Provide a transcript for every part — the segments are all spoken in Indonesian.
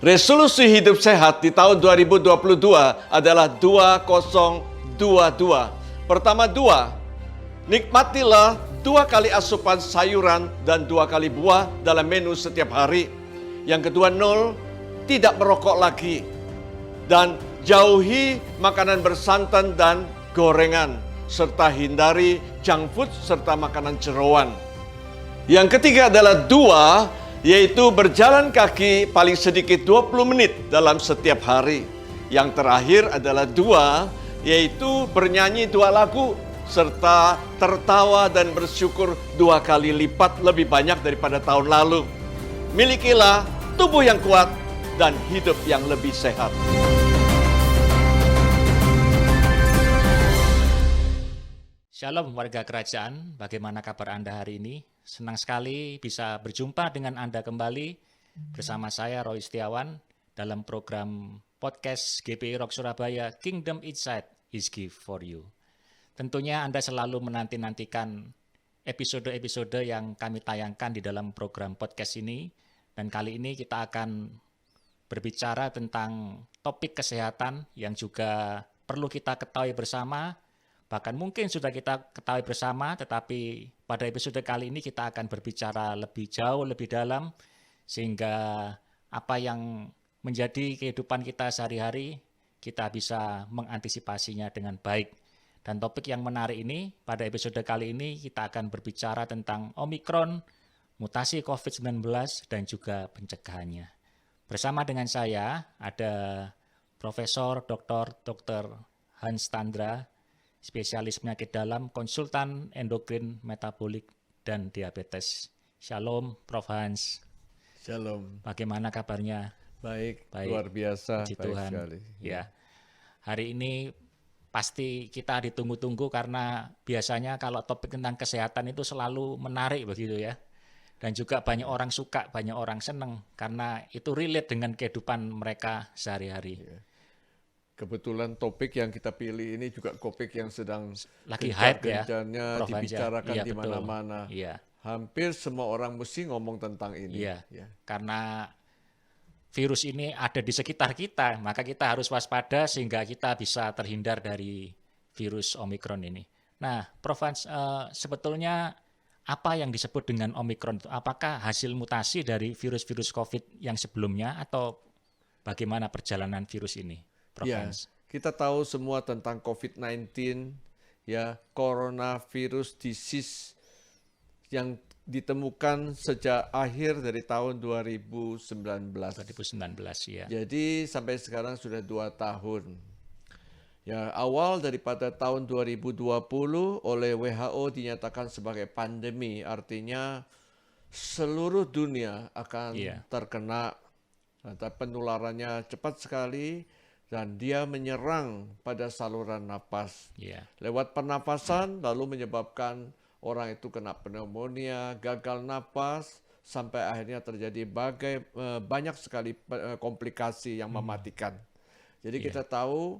Resolusi hidup sehat di tahun 2022 adalah 2022. Pertama, nikmatilah 2 kali asupan sayuran dan 2 kali buah dalam menu setiap hari. Yang kedua, tidak merokok lagi. Dan jauhi makanan bersantan dan gorengan, serta hindari junk food serta makanan jeroan. Yang ketiga adalah yaitu berjalan kaki paling sedikit 20 menit dalam setiap hari. Yang terakhir adalah yaitu bernyanyi 2 lagu serta tertawa dan bersyukur 2 kali lipat lebih banyak daripada tahun lalu. Milikilah tubuh yang kuat dan hidup yang lebih sehat. Shalom warga kerajaan, bagaimana kabar Anda hari ini? Senang sekali bisa berjumpa dengan Anda kembali bersama saya Roy Setiawan dalam program podcast GPI Rock Surabaya Kingdom Insight is Gift for You. Tentunya Anda selalu menanti-nantikan episode-episode yang kami tayangkan di dalam program podcast ini, dan kali ini kita akan berbicara tentang topik kesehatan yang juga perlu kita ketahui bersama. Bahkan mungkin sudah kita ketahui bersama, tetapi pada episode kali ini kita akan berbicara lebih jauh, lebih dalam, sehingga apa yang menjadi kehidupan kita sehari-hari, kita bisa mengantisipasinya dengan baik. Dan topik yang menarik ini, pada episode kali ini kita akan berbicara tentang Omikron, mutasi COVID-19, dan juga pencegahannya. Bersama dengan saya ada Profesor Dr. Hans Tandra, spesialis penyakit dalam, konsultan endokrin, metabolik, dan diabetes. Shalom, Prof. Hans. Shalom. Bagaimana kabarnya? Baik, luar biasa, puji baik Tuhan. sekali. Ya, hari ini pasti kita ditunggu-tunggu karena biasanya kalau topik tentang kesehatan itu selalu menarik begitu ya. Dan juga banyak orang suka, banyak orang senang karena itu relate dengan kehidupan mereka sehari-hari. Ya. Kebetulan topik yang kita pilih ini juga topik yang sedang lagi hype ya, gencar-gencarnya dibicarakan di mana-mana. Iya. Hampir semua orang mesti ngomong tentang ini. Iya. Ya. Karena virus ini ada di sekitar kita, maka kita harus waspada sehingga kita bisa terhindar dari virus Omikron ini. Nah, Prof. Hans, sebetulnya apa yang disebut dengan Omikron itu? Apakah hasil mutasi dari virus-virus COVID yang sebelumnya atau bagaimana perjalanan virus ini? Ya, kita tahu semua tentang COVID-19, ya, coronavirus disease yang ditemukan sejak akhir dari tahun 2019. 2019 ya. Jadi sampai sekarang sudah 2 tahun. Ya, awal daripada tahun 2020 oleh WHO dinyatakan sebagai pandemi, artinya seluruh dunia akan terkena. Penularannya cepat sekali. Dan dia menyerang pada saluran napas. Lewat pernapasan lalu menyebabkan orang itu kena pneumonia, gagal napas, sampai akhirnya terjadi banyak sekali komplikasi yang mematikan. Jadi kita tahu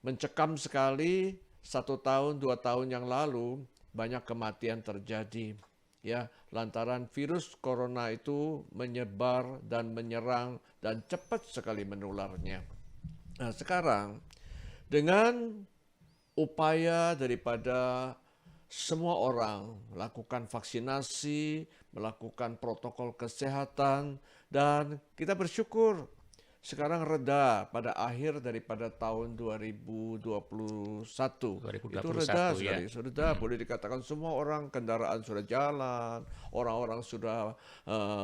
mencekam sekali 1 tahun, 2 tahun yang lalu banyak kematian terjadi. Ya, lantaran virus corona itu menyebar dan menyerang dan cepat sekali menularnya. Nah, sekarang dengan upaya daripada semua orang melakukan vaksinasi, melakukan protokol kesehatan, dan kita bersyukur sekarang reda pada akhir daripada tahun 2021. Itu reda sekali, sudah boleh dikatakan semua orang kendaraan sudah jalan, orang-orang sudah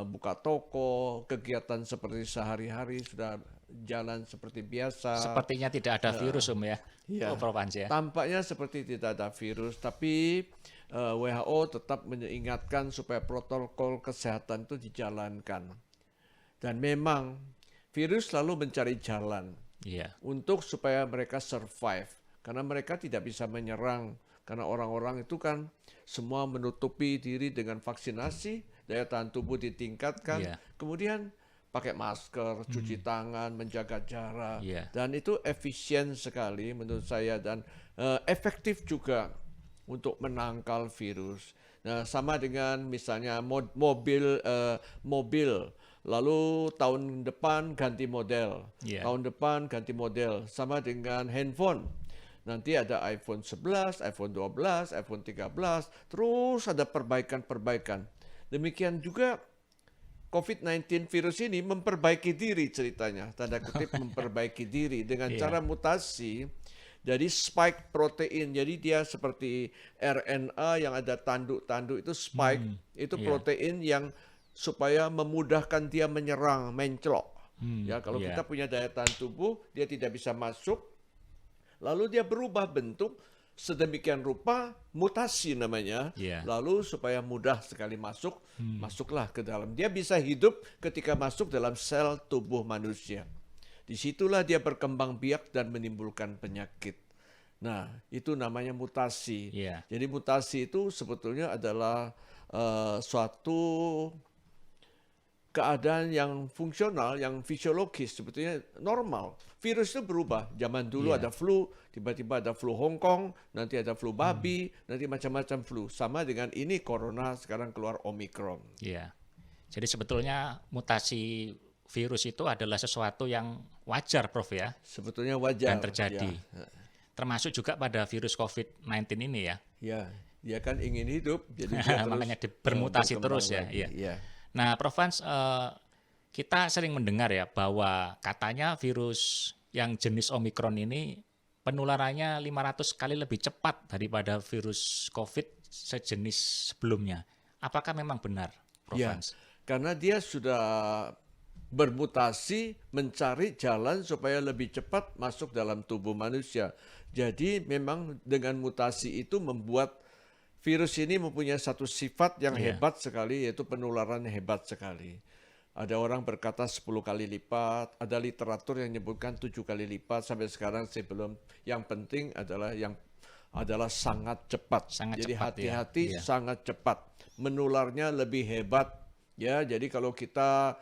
buka toko, kegiatan seperti sehari-hari sudah jalan seperti biasa. Sepertinya tidak ada virus, ya. Prof. Hans, ya. Tampaknya seperti tidak ada virus, tapi WHO tetap mengingatkan supaya protokol kesehatan itu dijalankan. Dan memang virus selalu mencari jalan untuk supaya mereka survive. Karena mereka tidak bisa menyerang. Karena orang-orang itu kan semua menutupi diri dengan vaksinasi, daya tahan tubuh ditingkatkan, kemudian pakai masker, cuci tangan, menjaga jarak, dan itu efisien sekali menurut saya dan efektif juga untuk menangkal virus. Nah, sama dengan misalnya mobil Lalu tahun depan ganti model, Iya. tahun depan ganti model, sama dengan handphone. Nanti ada iPhone 11, iPhone 12, iPhone 13, terus ada perbaikan-perbaikan. Demikian juga COVID-19 virus ini memperbaiki diri ceritanya, tanda kutip memperbaiki diri dengan Iya. cara mutasi. Jadi spike protein, jadi dia seperti RNA yang ada tanduk-tanduk itu spike, itu Iya. protein yang supaya memudahkan dia menyerang, mencelok. Ya, kalau Iya. kita punya daya tahan tubuh, dia tidak bisa masuk, lalu dia berubah bentuk sedemikian rupa, mutasi namanya. Iya. Lalu supaya mudah sekali masuk, masuklah ke dalam. Dia bisa hidup ketika masuk dalam sel tubuh manusia. Disitulah dia berkembang biak dan menimbulkan penyakit. Nah, itu namanya mutasi. Iya. Jadi mutasi itu sebetulnya adalah suatu keadaan yang fungsional, yang fisiologis, sebetulnya normal. Virus itu berubah. Zaman dulu Iya. ada flu, tiba-tiba ada flu Hong Kong, nanti ada flu babi, nanti macam-macam flu. Sama dengan ini corona, sekarang keluar Omicron. Iya. Jadi sebetulnya mutasi virus itu adalah sesuatu yang wajar, Prof ya, Sebetulnya wajar. dan terjadi. Ya, Termasuk juga pada virus COVID-19 ini ya. ya, dia kan ingin hidup, jadi dia terus Makanya bermutasi berkembang terus ya. lagi. Iya. Ya. Nah, Prof Hans, kita sering mendengar ya bahwa katanya virus yang jenis Omicron ini penularannya 500 kali lebih cepat daripada virus COVID sejenis sebelumnya. Apakah memang benar, Prof Ya, Hans? karena dia sudah bermutasi mencari jalan supaya lebih cepat masuk dalam tubuh manusia. Jadi memang dengan mutasi itu membuat virus ini mempunyai satu sifat yang Iya. hebat sekali, yaitu penularan hebat sekali. Ada orang berkata 10 kali lipat, ada literatur yang menyebutkan 7 kali lipat, sampai sekarang saya belum. Yang penting adalah sangat cepat. Sangat Jadi cepat, ya. hati-hati, Iya. sangat cepat. Menularnya lebih hebat. Ya, jadi kalau kita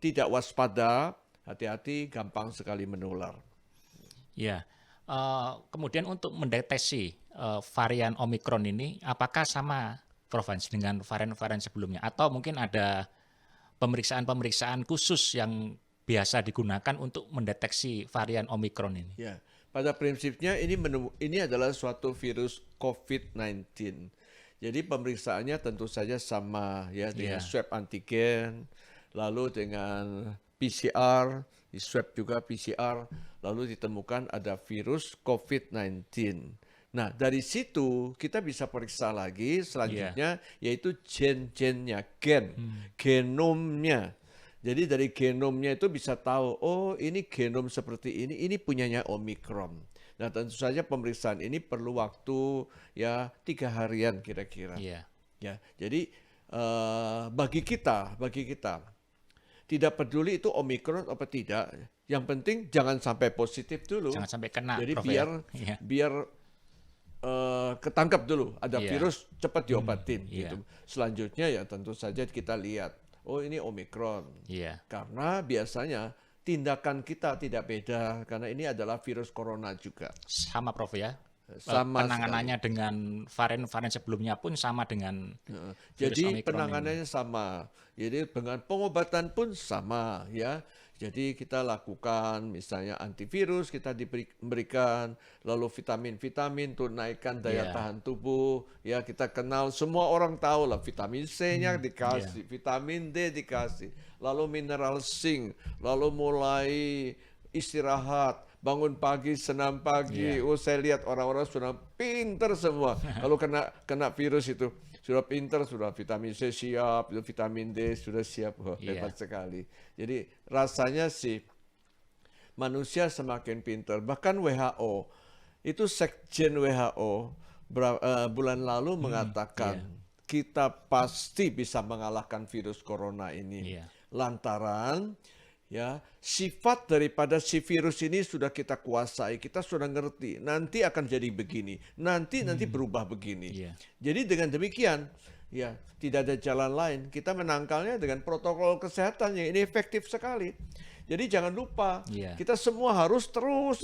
tidak waspada, hati-hati, gampang sekali menular. Ya, kemudian untuk mendeteksi varian Omicron ini, apakah sama, Prof Hans, dengan varian-varian sebelumnya? Atau mungkin ada pemeriksaan-pemeriksaan khusus yang biasa digunakan untuk mendeteksi varian Omicron ini? Ya, pada prinsipnya ini adalah suatu virus COVID-19. Jadi pemeriksaannya tentu saja sama ya dengan Iya. swab antigen, lalu dengan PCR, di swab juga PCR, lalu ditemukan ada virus COVID-19. Nah, dari situ kita bisa periksa lagi selanjutnya yaitu gen-gennya, genomnya. Jadi dari genomnya itu bisa tahu, oh ini genom seperti ini punyanya Omicron. Nah, tentu saja pemeriksaan ini perlu waktu ya 3 harian kira-kira. Iya. Ya, jadi bagi kita tidak peduli itu Omicron apa tidak. Yang penting jangan sampai positif dulu. Jangan sampai kena, Jadi Prof biar ya. Iya. biar ketangkap dulu, ada Iya. virus cepat diobatin iya. gitu. Selanjutnya ya tentu saja kita lihat, oh ini Omicron. Iya. Karena biasanya tindakan kita tidak beda karena ini adalah virus corona juga. Sama, Prof ya. Sama Penanganannya dengan varian-varian sebelumnya pun sama dengan Heeh. virus Jadi Omicron penanganannya sama. Jadi dengan pengobatan pun sama ya. Jadi kita lakukan misalnya antivirus kita diberikan, lalu vitamin-vitamin untuk naikkan daya Iya. tahan tubuh. Ya kita kenal semua orang tahu lah vitamin C-nya dikasih, vitamin D dikasih, lalu mineral zinc, lalu mulai istirahat, bangun pagi, senam pagi. Iya. Oh saya lihat orang-orang sudah pinter semua. Kalau kena virus itu sudah pinter, sudah vitamin C siap, vitamin D sudah siap. Oh, Iya. hebat sekali. Jadi rasanya sih manusia semakin pinter. Bahkan WHO itu sekjen WHO bulan lalu mengatakan kita pasti bisa mengalahkan virus corona ini. Iya. Lantaran ya sifat daripada si virus ini sudah kita kuasai, kita sudah ngerti nanti akan jadi begini, nanti berubah begini. Iya. Jadi dengan demikian ya tidak ada jalan lain, kita menangkalnya dengan protokol kesehatan yang ini efektif sekali. Jadi jangan lupa Iya. kita semua harus terus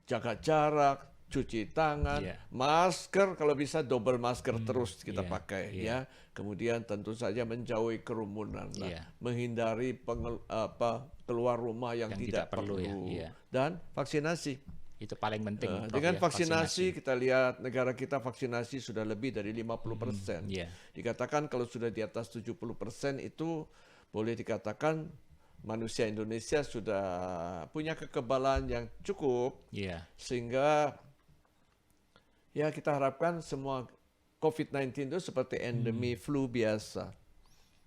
jaga jarak, cuci tangan, Iya. masker kalau bisa double masker terus kita Iya, pakai iya. ya. Kemudian tentu saja menjauhi kerumunan lah, Iya. menghindari keluar rumah yang Yang tidak tidak perlu ya, perlu iya. dan vaksinasi. Itu paling penting, Prof, Dengan ya, vaksinasi kita lihat negara kita vaksinasi sudah lebih dari 50%. Iya. Dikatakan kalau sudah di atas 70% itu boleh dikatakan manusia Indonesia sudah punya kekebalan yang cukup Iya. sehingga ya kita harapkan semua COVID-19 itu seperti endemi flu biasa.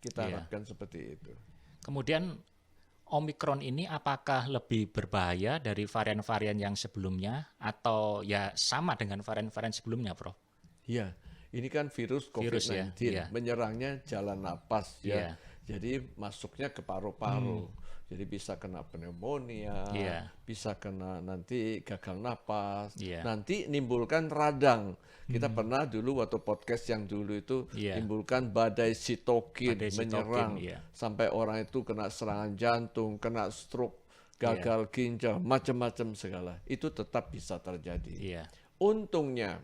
Kita Iya. harapkan seperti itu. Kemudian Omikron ini apakah lebih berbahaya dari varian-varian yang sebelumnya atau ya sama dengan varian-varian sebelumnya, Prof? Iya, ini kan virus Virus ya, COVID-19 iya. menyerangnya jalan napas Iya. ya. Jadi masuknya ke paru-paru. Jadi bisa kena pneumonia, Iya. bisa kena nanti gagal napas, Iya. nanti nimbulkan radang. Kita pernah dulu waktu podcast yang dulu itu Iya. nimbulkan badai sitokin Badai sitokin, menyerang iya. sampai orang itu kena serangan jantung, kena stroke, gagal ginjal, macam-macam segala. Itu tetap bisa terjadi. Iya. Untungnya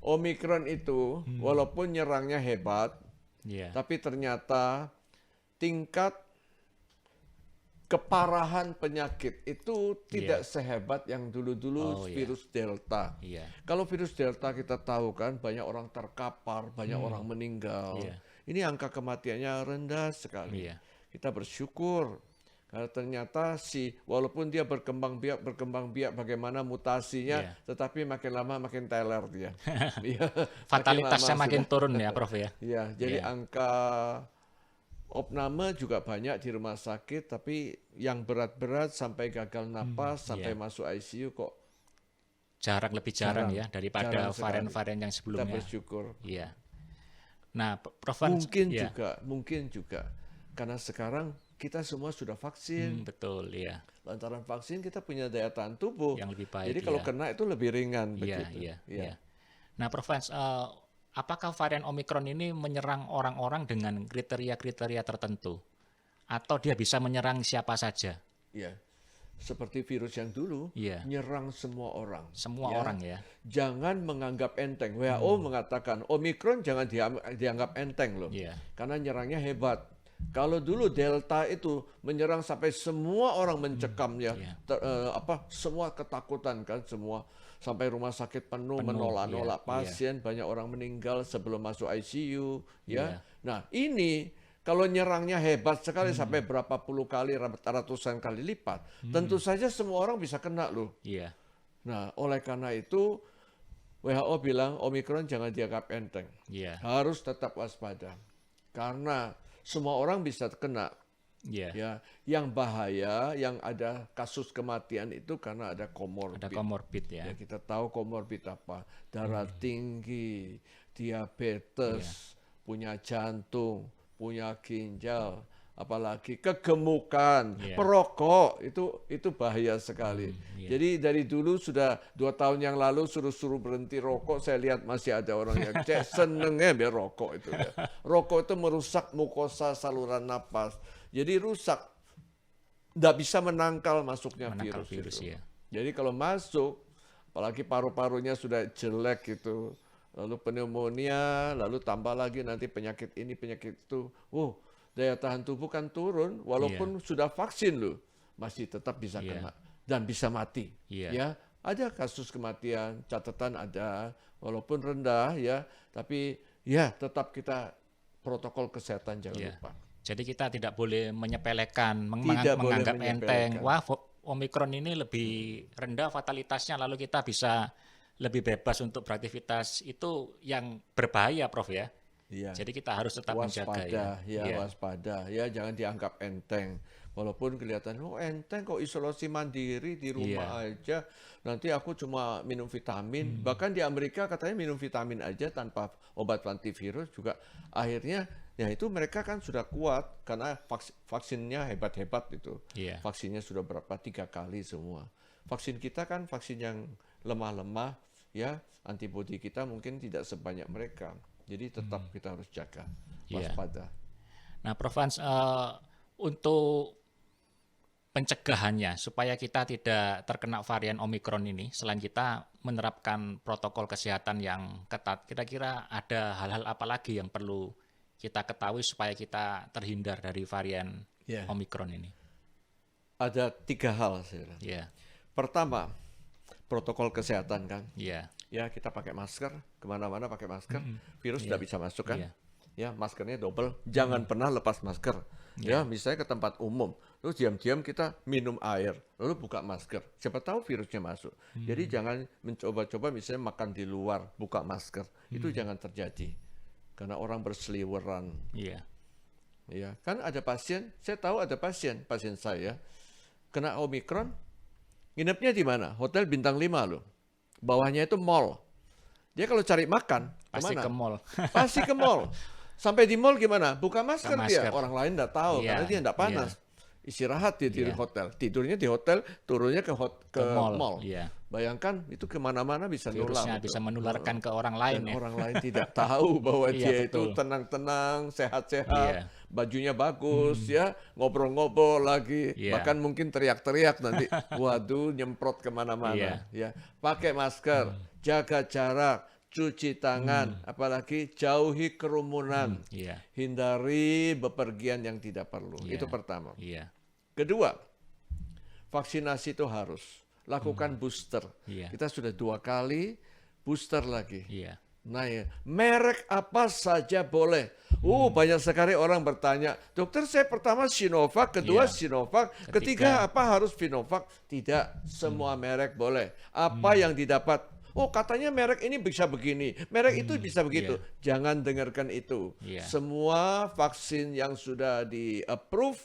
Omikron itu walaupun nyerangnya hebat, Iya. tapi ternyata tingkat keparahan penyakit itu tidak sehebat yang dulu-dulu Oh, iya. virus Delta. Iya. Kalau virus Delta kita tahu kan banyak orang terkapar, banyak orang meninggal. Iya. Ini angka kematiannya rendah sekali. Iya. Kita bersyukur karena ternyata walaupun dia berkembang biak bagaimana mutasinya, Iya. tetapi makin lama makin teler dia. Iya, Fatalitasnya lama makin sudah- turun ya, Prof ya. Ya, jadi Iya. angka opname juga banyak di rumah sakit, tapi yang berat-berat sampai gagal napas, sampai masuk ICU kok Lebih jarang ya daripada jarang sekali. varian-varian yang kita sebelumnya. bersyukur. Iya. Nah, Prof Wan, ya. Mungkin juga karena sekarang kita semua sudah vaksin. Betul, ya. Lantaran vaksin kita punya daya tahan tubuh. Yang lebih baik. Jadi kalau ya. kena itu lebih ringan Iya, begitu. iya, Iya. iya. Nah, Prof Hans, apakah varian Omikron ini menyerang orang-orang dengan kriteria-kriteria tertentu? Atau dia bisa menyerang siapa saja? Iya. Seperti virus yang dulu, Iya. nyerang semua orang. Semua Ya. orang ya? Jangan menganggap enteng. WHO mengatakan Omikron jangan dianggap enteng loh. Iya. Karena nyerangnya hebat. Kalau dulu Delta itu menyerang sampai semua orang mencekam ya, iya. semua ketakutan kan, semua sampai rumah sakit penuh menolak-nolak iya, pasien, banyak orang meninggal sebelum masuk ICU, ya. Iya. Nah ini kalau nyerangnya hebat sekali sampai berapa puluh kali, ratusan kali lipat, tentu saja semua orang bisa kena loh. Iya. Nah oleh karena itu WHO bilang Omikron jangan dianggap enteng, Iya. harus tetap waspada karena semua orang bisa kena. Iya. Ya, yang bahaya, yang ada kasus kematian itu karena ada Ada komorbid. komorbid ya. Ya, kita tahu komorbid apa? Darah tinggi, diabetes, punya jantung, punya ginjal, apalagi kegemukan, Iya. perokok itu bahaya sekali. iya. Jadi dari dulu sudah 2 tahun yang lalu suruh berhenti rokok, saya lihat masih ada orang yang senengnya berokok itu ya. Rokok itu merusak mukosa saluran napas. Jadi rusak, nggak bisa menangkal masuknya Menangkal virus itu. ya. Jadi kalau masuk, apalagi paru-parunya sudah jelek gitu, lalu pneumonia, lalu tambah lagi nanti penyakit ini, penyakit itu, daya tahan tubuh kan turun, walaupun sudah vaksin loh, masih tetap bisa kena dan bisa mati. Iya. Ya, ada kasus kematian, catatan ada, walaupun rendah ya, tapi ya tetap kita protokol kesehatan jangan Iya. lupa. Jadi kita tidak boleh menyepelekan, Tidak boleh menganggap enteng. menyepelekan. Wah, Omikron ini lebih rendah fatalitasnya, lalu kita bisa lebih bebas untuk beraktivitas. Itu yang berbahaya, Prof ya. Iya. Jadi kita harus tetap menjaga ya. Iya. Waspada, ya jangan dianggap enteng. Walaupun kelihatan, enteng kok isolasi mandiri di rumah aja. Nanti aku cuma minum vitamin. Bahkan di Amerika katanya minum vitamin aja tanpa obat antivirus juga. Akhirnya, ya itu mereka kan sudah kuat karena vaksinnya hebat-hebat itu. Iya. Vaksinnya sudah 3 kali semua. Vaksin kita kan vaksin yang lemah-lemah, ya antibodi kita mungkin tidak sebanyak mereka. Jadi tetap kita harus jaga, Iya. waspada. Nah, Prof Hans, untuk pencegahannya supaya kita tidak terkena varian Omikron ini, selain kita menerapkan protokol kesehatan yang ketat, kira-kira ada hal-hal apa lagi yang perlu kita ketahui supaya kita terhindar dari varian Ya, Omikron ini? ada 3 hal saya bilang. Ya, Pertama, protokol kesehatan kan. ya, Ya, kita pakai masker, kemana-mana pakai masker, virus tidak bisa masuk kan. iya, Ya, maskernya double, jangan pernah lepas masker. Ya, misalnya ke tempat umum, terus diam-diam kita minum air, lalu buka masker. Siapa tahu virusnya masuk. Jadi jangan mencoba-coba misalnya makan di luar, buka masker. Itu jangan terjadi. Karena orang berseliweran. iya, Ya, kan ada pasien, saya tahu ada pasien saya kena Omikron, nginepnya di mana? Hotel bintang 5 loh. Bawahnya itu mall. Dia kalau cari makan, pasti kemana? ke mall. Pasti ke mall. Sampai di mall gimana? Buka masker dia. masker. Orang lain nggak tahu Iya, karena dia nggak panas. Istirahat dia di Iya. hotel. Tidurnya di hotel, turunnya ke mall. mall. Iya. Bayangkan itu kemana-mana bisa Virusnya nular. bisa tuh. menularkan ke orang lain Dan ya. orang lain tidak tahu bahwa Iya, dia itu betul. tenang-tenang, sehat-sehat, Iya. bajunya bagus, ya ngobrol-ngobrol lagi, Iya. bahkan mungkin teriak-teriak nanti, waduh nyemprot kemana-mana, ya. Pakai masker, jaga jarak, cuci tangan, apalagi jauhi kerumunan, Iya, hindari bepergian yang tidak perlu. Iya. Itu pertama. iya, Kedua, vaksinasi itu harus lakukan booster. Iya. Kita sudah 2 kali booster lagi. iya, Nah, ya, merek apa saja boleh. Banyak sekali orang bertanya, dokter saya pertama Sinovac, kedua Iya. Sinovac, ketiga apa harus Sinovac? Tidak, semua merek boleh. Apa yang didapat? Oh, katanya merek ini bisa begini, merek itu bisa begitu. Jangan dengarkan itu. Iya. Semua vaksin yang sudah di-approve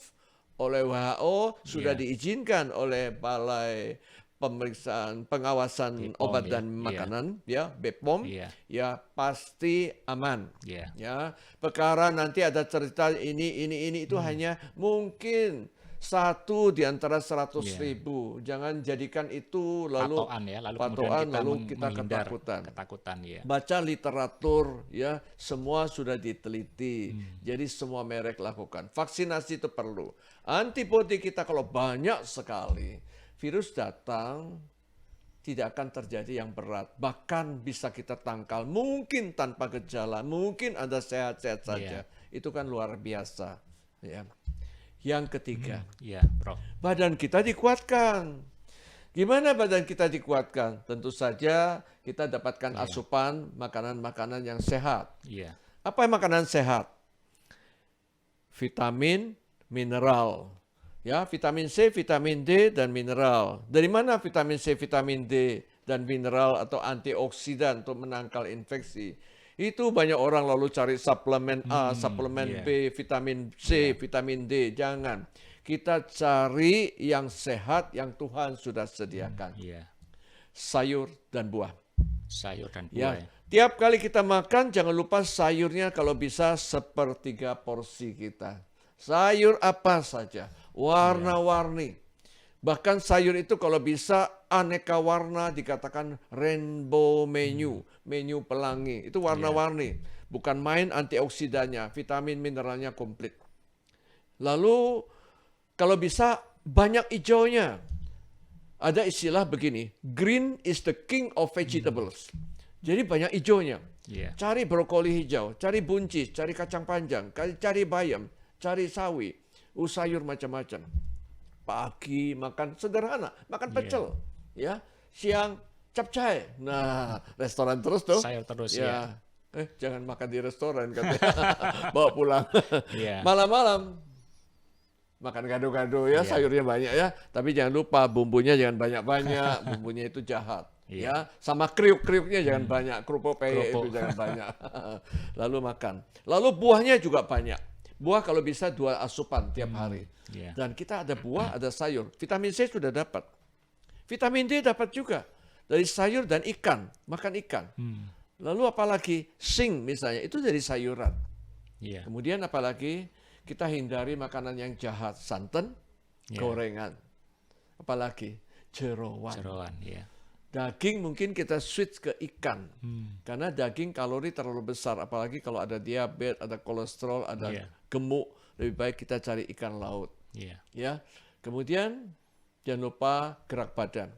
oleh WHO, sudah Iya. diizinkan oleh Balai Pemeriksaan Pengawasan BPOM, Obat ya. dan Iya. Makanan, ya BPOM, Iya. ya pasti aman. iya, Ya, perkara nanti ada cerita ini itu hanya mungkin 1 di antara 100.000. Jangan jadikan itu lalu patokan ya, lalu patokan, kemudian kita lalu kita menghindar ketakutan. ketakutan ya. Baca literatur, ya semua sudah diteliti. Jadi semua merek lakukan. Vaksinasi itu perlu. Antibodi kita kalau banyak sekali, virus datang tidak akan terjadi yang berat. Bahkan bisa kita tangkal, mungkin tanpa gejala, mungkin Anda sehat-sehat saja. Itu kan luar biasa. Ya. Yang ketiga, Iya, Prof. badan kita dikuatkan. Gimana badan kita dikuatkan? Tentu saja kita dapatkan asupan makanan-makanan yang sehat. Iya, Apa makanan sehat? Vitamin, mineral. Ya, vitamin C, vitamin D, dan mineral. Dari mana vitamin C, vitamin D, dan mineral atau antioksidan untuk menangkal infeksi? Itu banyak orang lalu cari suplemen A, suplemen B, vitamin C, vitamin D. Jangan. Kita cari yang sehat, yang Tuhan sudah sediakan. iya. Sayur dan buah. Sayur dan buah. Ya, Ya. tiap kali kita makan jangan lupa sayurnya kalau bisa 1/3 porsi kita. Sayur apa saja, warna-warni. Bahkan sayur itu kalau bisa aneka warna, dikatakan rainbow menu, menu pelangi. Itu warna-warni, bukan main antioksidannya, vitamin mineralnya komplit. Lalu kalau bisa banyak hijaunya. Ada istilah begini, green is the king of vegetables. Jadi banyak hijaunya. Iya. Cari brokoli hijau, cari buncis, cari kacang panjang, cari bayam, cari sawi, sayur macam-macam. Pagi makan sederhana, makan pecel, ya. Siang capcay. Nah, restoran terus tuh. Sayur terus Ya. Jangan makan di restoran katanya. Bawa pulang. Iya. Malam-malam makan gado-gado ya, sayurnya banyak ya. Tapi jangan lupa bumbunya jangan banyak-banyak, bumbunya itu jahat. Ya, sama kriuk-kriuknya jangan banyak, kerupuk peyek itu jangan banyak. Lalu makan. Lalu buahnya juga banyak. Buah kalau bisa 2 asupan tiap hari. Iya. Dan kita ada buah, ada sayur. Vitamin C sudah dapat. Vitamin D dapat juga dari sayur dan ikan, makan ikan. Lalu apalagi zinc misalnya, itu dari sayuran. Iya. Kemudian apalagi kita hindari makanan yang jahat, santan, gorengan. Apalagi jeroan. Jeroan, iya. Daging mungkin kita switch ke ikan. Karena daging kalori terlalu besar, apalagi kalau ada diabetes, ada kolesterol, ada gemuk, lebih baik kita cari ikan laut. Iya. Ya. Kemudian jangan lupa gerak badan.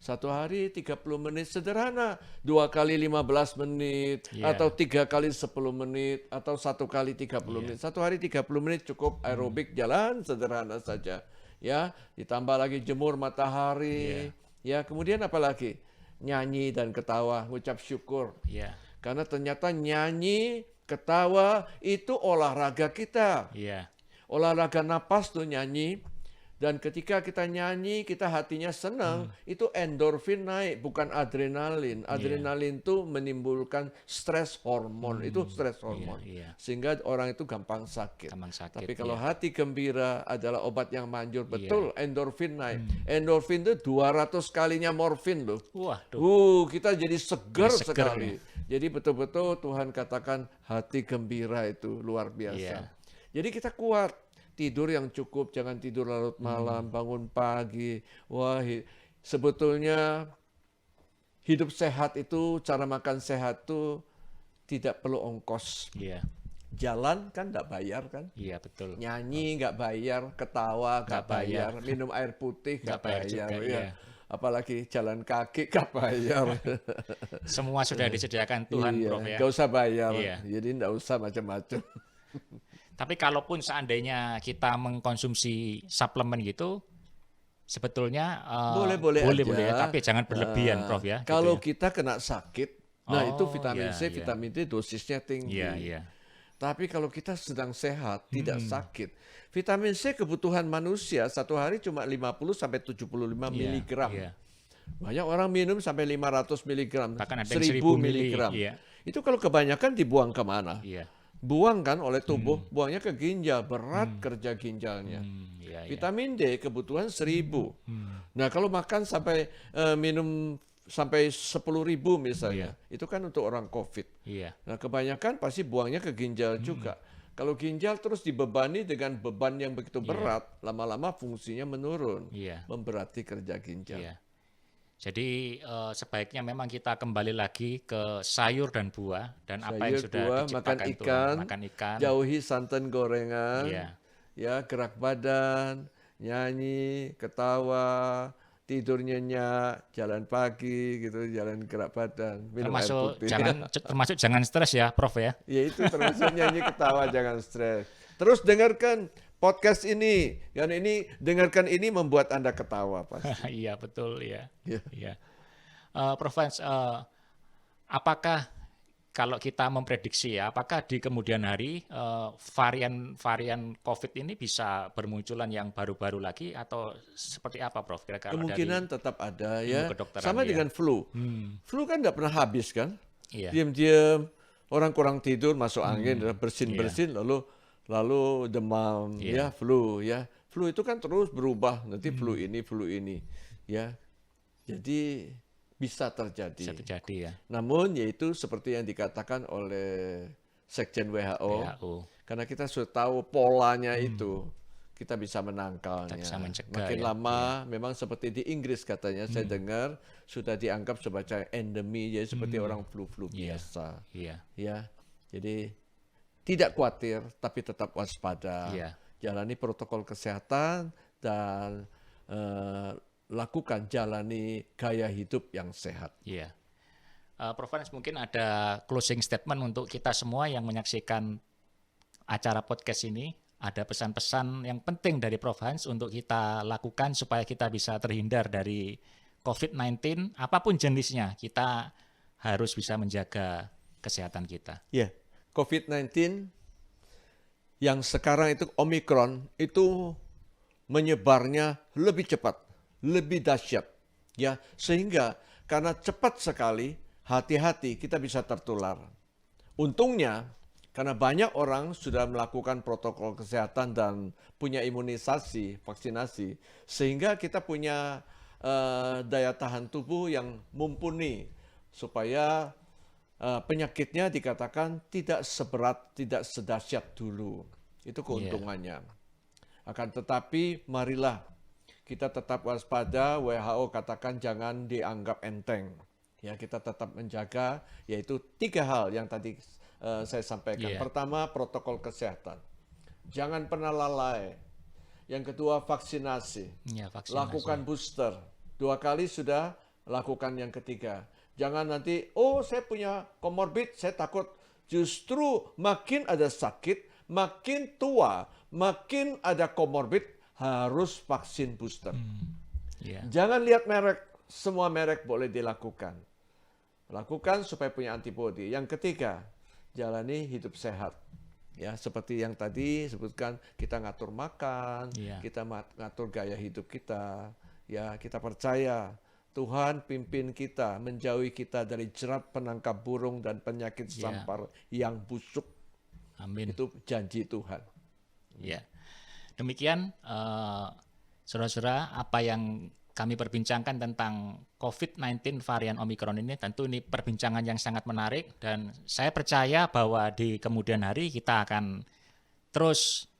Satu hari 30 menit sederhana, 2 kali 15 menit, atau 3 kali 10 menit, atau 1 kali 30 menit. Satu hari 30 menit cukup aerobik jalan sederhana saja. Ya, ditambah lagi jemur matahari. Ya, kemudian apa lagi? Nyanyi dan ketawa, ngucap syukur. Karena ternyata nyanyi, ketawa itu olahraga kita. Olahraga napas tuh nyanyi. Dan ketika kita nyanyi, kita hatinya senang, itu endorfin naik, bukan adrenalin. Adrenalin itu menimbulkan stres hormon, itu stres hormon. Sehingga orang itu gampang sakit. Tapi kalau hati gembira adalah obat yang manjur, betul, endorfin naik. Endorfin itu 200 kalinya morfin loh. Kita jadi segar sekali. Jadi betul-betul Tuhan katakan hati gembira itu luar biasa. Jadi kita kuat. Tidur yang cukup, jangan tidur larut malam, bangun pagi. Wah, sebetulnya hidup sehat itu, cara makan sehat itu tidak perlu ongkos. Jalan kan nggak bayar kan? Betul. Nyanyi nggak bayar, ketawa nggak bayar, minum air putih nggak bayar. Apalagi jalan kaki nggak bayar. Semua sudah disediakan Tuhan, Prof. Ya. Nggak usah bayar, jadi nggak usah macam-macam. Tapi kalaupun seandainya kita mengkonsumsi suplemen gitu, sebetulnya boleh ya, tapi jangan berlebihan, Prof ya. Kalau kita kena sakit, itu vitamin C, vitamin D dosisnya tinggi. Tapi kalau kita sedang sehat, tidak sakit, vitamin C kebutuhan manusia satu hari cuma 50 sampai 75 miligram. Banyak orang minum sampai 500 miligram, 1000 miligram. Itu kalau kebanyakan dibuang kemana? Buang kan oleh tubuh, buangnya ke ginjal, berat kerja ginjalnya. Vitamin D kebutuhan 1000. Nah kalau makan sampai minum sampai 10.000 misalnya, itu kan untuk orang COVID. Nah kebanyakan pasti buangnya ke ginjal juga. Kalau ginjal terus dibebani dengan beban yang begitu berat, lama-lama fungsinya menurun, memberati kerja ginjal. Jadi sebaiknya memang kita kembali lagi ke sayur dan buah dan sayur, apa yang sudah buah, diciptakan makan ikan, jauhi santan gorengan, gerak badan, nyanyi, ketawa, tidur nyenyak, jalan pagi gitu, jalan gerak badan, minum air putih. Termasuk jangan stres ya, Prof ya. Ya itu termasuk nyanyi, ketawa, jangan stres. Terus dengarkan podcast ini, kan ini dengarkan ini membuat Anda ketawa pasti. Iya betul ya. Prof Hans, apakah kalau kita memprediksi ya, apakah di kemudian hari varian COVID ini bisa bermunculan yang baru-baru lagi atau seperti apa, Prof? Kira-kira kemungkinan tetap ada ya. Sama dengan flu. Flu kan tidak pernah habis kan? Diam-diam orang kurang tidur, masuk angin, bersin-bersin, lalu demam, flu ya. Flu itu kan terus berubah, nanti flu ini ya. Jadi bisa terjadi. Ya. Namun yaitu seperti yang dikatakan oleh Sekjen WHO. Karena kita sudah tahu polanya itu, kita bisa menangkalnya. Kita bisa mencegah, makin lama memang seperti di Inggris katanya, saya dengar sudah dianggap sebagai endemi, jadi seperti orang flu-flu biasa. Ya. Jadi tidak khawatir, tapi tetap waspada. Jalani protokol kesehatan dan lakukan jalani gaya hidup yang sehat. Prof Hans, mungkin ada closing statement untuk kita semua yang menyaksikan acara podcast ini. Ada pesan-pesan yang penting dari Prof Hans untuk kita lakukan supaya kita bisa terhindar dari COVID-19, apapun jenisnya, kita harus bisa menjaga kesehatan kita. COVID-19 yang sekarang itu Omicron itu menyebarnya lebih cepat, lebih dahsyat, ya, sehingga karena cepat sekali, hati-hati kita bisa tertular. Untungnya karena banyak orang sudah melakukan protokol kesehatan dan punya imunisasi, vaksinasi, sehingga kita punya daya tahan tubuh yang mumpuni supaya penyakitnya dikatakan tidak seberat, tidak sedahsyat dulu. Itu keuntungannya. Akan tetapi marilah kita tetap waspada. WHO katakan jangan dianggap enteng. Ya, kita tetap menjaga, yaitu 3 hal yang tadi saya sampaikan. Pertama, protokol kesehatan. Jangan pernah lalai. Yang kedua vaksinasi. Ya, vaksinasi. Lakukan booster. 2 kali sudah, lakukan yang ketiga. Jangan nanti, saya punya comorbid, saya takut. Justru makin ada sakit, makin tua, makin ada comorbid, harus vaksin booster. Ya. Jangan lihat merek, semua merek boleh dilakukan. Lakukan supaya punya antibodi. Yang ketiga, jalani hidup sehat. Ya, seperti yang tadi sebutkan, kita ngatur makan, Ya. kita ngatur gaya hidup kita. Ya, kita percaya Tuhan pimpin kita, menjauhi kita dari jerat penangkap burung dan penyakit sampar yang busuk. Amin. Itu janji Tuhan. Ya. Demikian saudara-saudara, apa yang kami perbincangkan tentang COVID-19 varian Omicron ini, tentu ini perbincangan yang sangat menarik, dan saya percaya bahwa di kemudian hari kita akan terus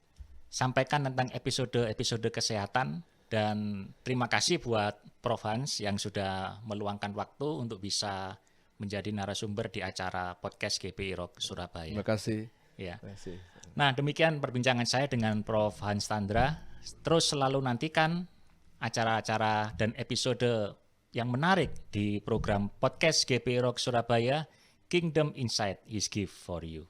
sampaikan tentang episode-episode kesehatan. Dan terima kasih buat Prof. Hans yang sudah meluangkan waktu untuk bisa menjadi narasumber di acara podcast GPI Rock Surabaya. Terima kasih. Ya. Terima kasih. Nah, demikian perbincangan saya dengan Prof. Hans Tandra. Terus selalu nantikan acara-acara dan episode yang menarik di program podcast GPI Rock Surabaya, Kingdom Insight is Gift for You.